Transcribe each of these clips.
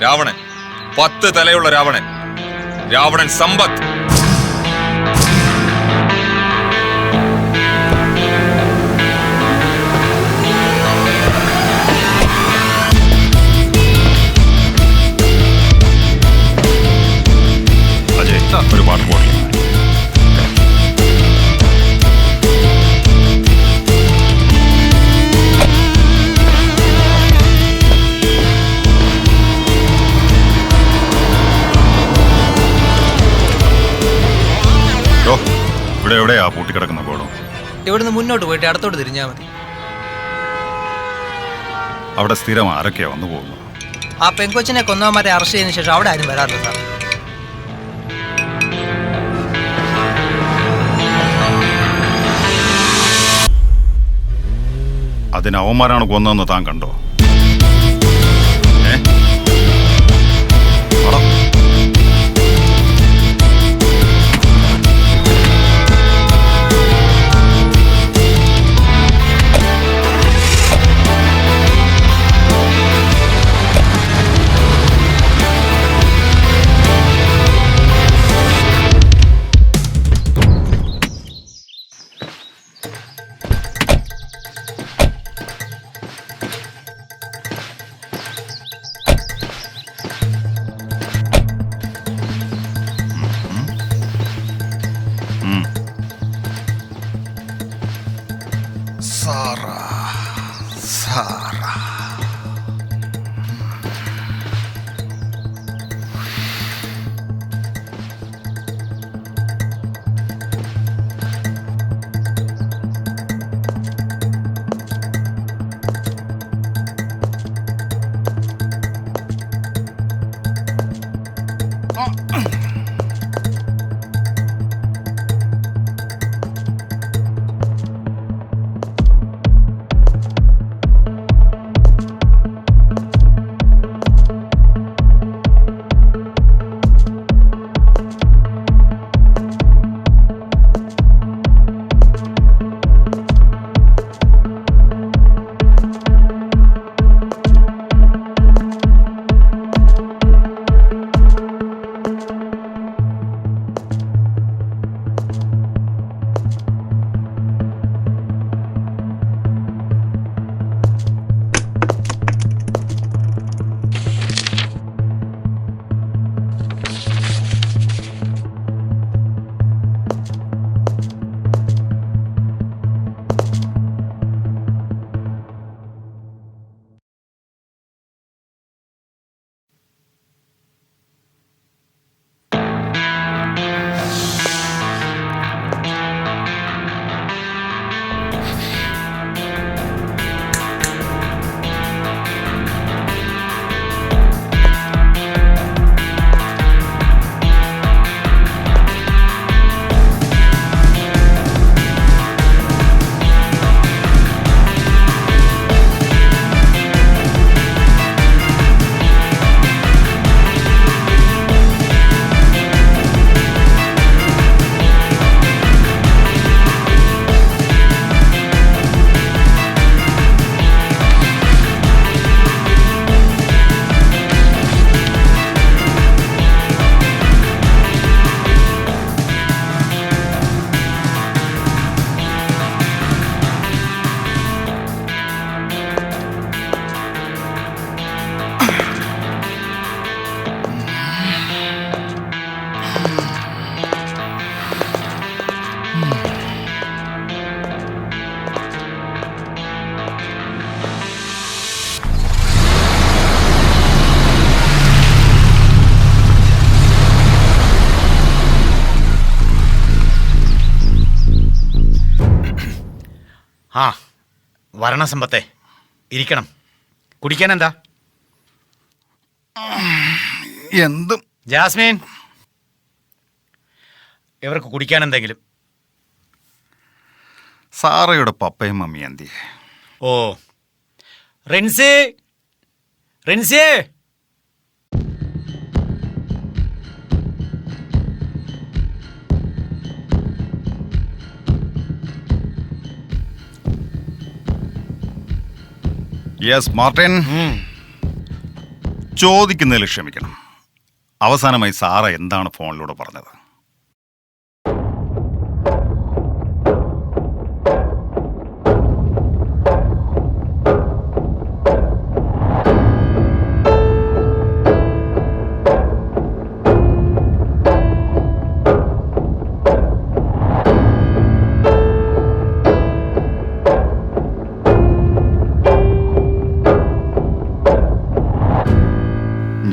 രാവണൻ, 10 തലയുള്ള രാവണൻ, രാവണൻ സമ്പത്ത്. അജയ്, ഒരു water bottle. ഇവിടെ എവിടെയാ പൂട്ടിക്കിടക്കുന്ന ബോർഡോ? ഇവിടുന്ന് മുന്നോട്ട് പോയിട്ട് അടുത്തോട്ട് തിരിഞ്ഞാൽ മതി. അവിടെ സ്ഥിരം ആരൊക്കെയാ വന്നു പോകുന്നു? ആ പെങ്കൊച്ചിനെ കൊന്നവന്മാരെ അറസ്റ്റ് ചെയ്തതിനു ശേഷം അവിടെ ആരും വരാറില്ല സാർ. അതിന് അവന്മാരാണ് കൊന്നതെന്ന് താൻ കണ്ടോ? സാറാ ആ വരണ സമ്പത്തെ, ഇരിക്കണം. കുടിക്കാൻ എന്താ? എന്തും. ജാസ്മിൻ, ഇവർക്ക് കുടിക്കാൻ എന്തെങ്കിലും. സാറയുടെ പപ്പയും മമ്മി എന്തി? Oh, Rincy, Rincy. Yes Martin. ചോദിക്കുന്നതിൽ ക്ഷമിക്കണം. അവസാനമായി സാറ എന്താണ് ഫോണിലൂടെ പറഞ്ഞത്?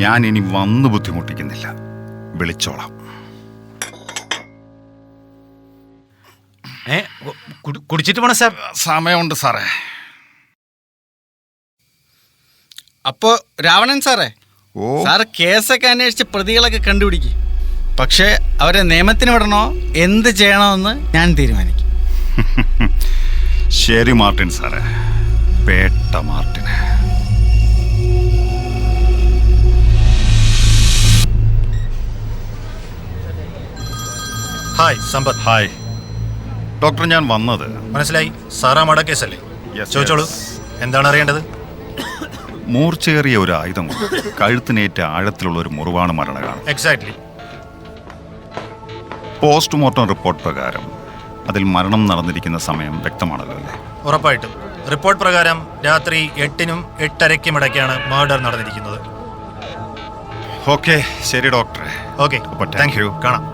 ഞാൻ ഇനി വന്നു ബുദ്ധിമുട്ടിക്കുന്നില്ല, വിളിച്ചോളാം. കുടിച്ചിട്ട് പോണ സാർ. സമയമുണ്ട് സാറേ. അപ്പോ രാവണൻ സാറേ, ഓ, സാറ് കേസൊക്കെ അന്വേഷിച്ച് പ്രതികളൊക്കെ കണ്ടുപിടിക്കും. പക്ഷേ അവരെ നിയമത്തിന് വിടണോ എന്ത് ചെയ്യണമെന്ന് ഞാൻ തീരുമാനിക്കും. ശരി മാർട്ടിൻ സാറേ, പേട്ട മാർട്ടിന്. ഹായ് സമ്പത്ത്. ഹായ് ഡോക്ടർ, ഞാൻ വന്നത് മനസ്സിലായി. സാറാ മട കേസല്ലേ? Yes, ചോദിച്ചോളൂ, yes. എന്താണ് അറിയേണ്ടത്? മൂർച്ചയേറിയ ഒരു ആയുധം കൊണ്ട് കഴുത്തിനേറ്റ ആഴത്തിലുള്ള ഒരു മുറിവാണ് മരണകാരണം. എക്സാക്ട്ലി. പോസ്റ്റ്മോർട്ടം റിപ്പോർട്ട് പ്രകാരം അതിൽ മരണം നടന്നിരിക്കുന്ന സമയം വ്യക്തമാണല്ലോ അല്ലേ? ഉറപ്പായിട്ടും. റിപ്പോർട്ട് പ്രകാരം രാത്രി 8-നും 8:30-ക്കും ഇടയ്ക്കാണ് മർഡർ നടന്നിരിക്കുന്നത്. ഓക്കെ, ശരി ഡോക്ടറെ. ഓക്കെ, അപ്പോൾ താങ്ക് യു. കാണാം.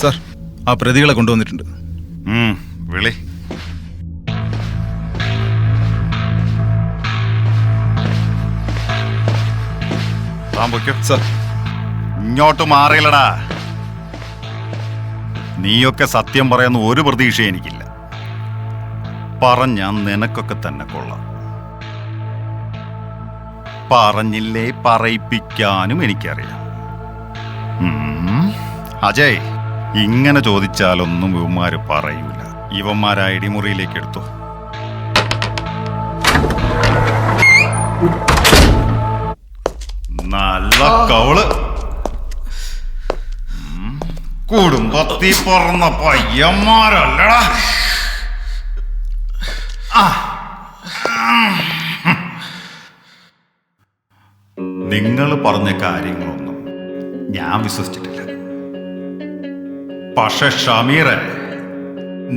സാർ, ആ പ്രതികളെ കൊണ്ടുവന്നിട്ടുണ്ട്. വിളി. സാർ, ഇങ്ങോട്ട് മാറിയില്ലടാ. നീയൊക്കെ സത്യം പറയുന്ന ഒരു പ്രതീക്ഷ എനിക്കില്ല. പറഞ്ഞ നിനക്കൊക്കെ തന്നെ കൊള്ളാം. പറഞ്ഞില്ലേ പറയിപ്പിക്കാനും എനിക്കറിയാം. അജയ്, ഇങ്ങനെ ചോദിച്ചാലൊന്നും ഇവന്മാര് പറയൂല. ഇവന്മാരാ ഇടിമുറിയിലേക്ക് എടുത്തു. നല്ല കവള്. കുടുംബത്തിൽ പറഞ്ഞ പയ്യന്മാരല്ലടാ. നിങ്ങൾ പറഞ്ഞ കാര്യങ്ങളൊന്നും ഞാൻ വിശ്വസിച്ചിട്ടില്ല. പക്ഷെ ഷമീറെ,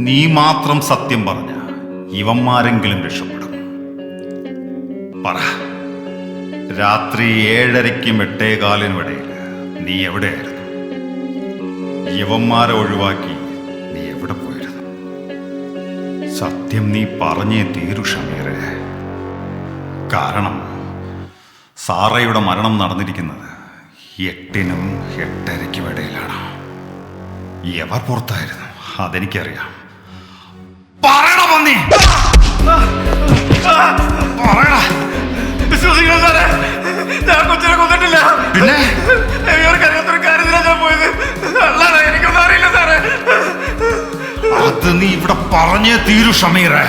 നീ മാത്രം സത്യം പറഞ്ഞ ഇവന്മാരെങ്കിലും രക്ഷപ്പെടും. പറ, രാത്രി 7:30-ക്കും 8:15-നും ഇടയിൽ നീ എവിടെയായിരുന്നു? യവന്മാരെ ഒഴിവാക്കി നീ എവിടെ പോയിരുന്നു? സത്യം നീ പറഞ്ഞേ തീരൂ ഷമീറെ. കാരണം സാറയുടെ മരണം നടന്നിരിക്കുന്നത് 8-നും 8:30-ക്കും ഇടയിലാണ്. എവർ പുറത്തായിരുന്നു അതെനിക്കറിയാം. പറയണ പന്നി, പറയണ. പിന്നെ അത് നീ ഇവിടെ പറഞ്ഞേ തീരൂ ഷമീറെ.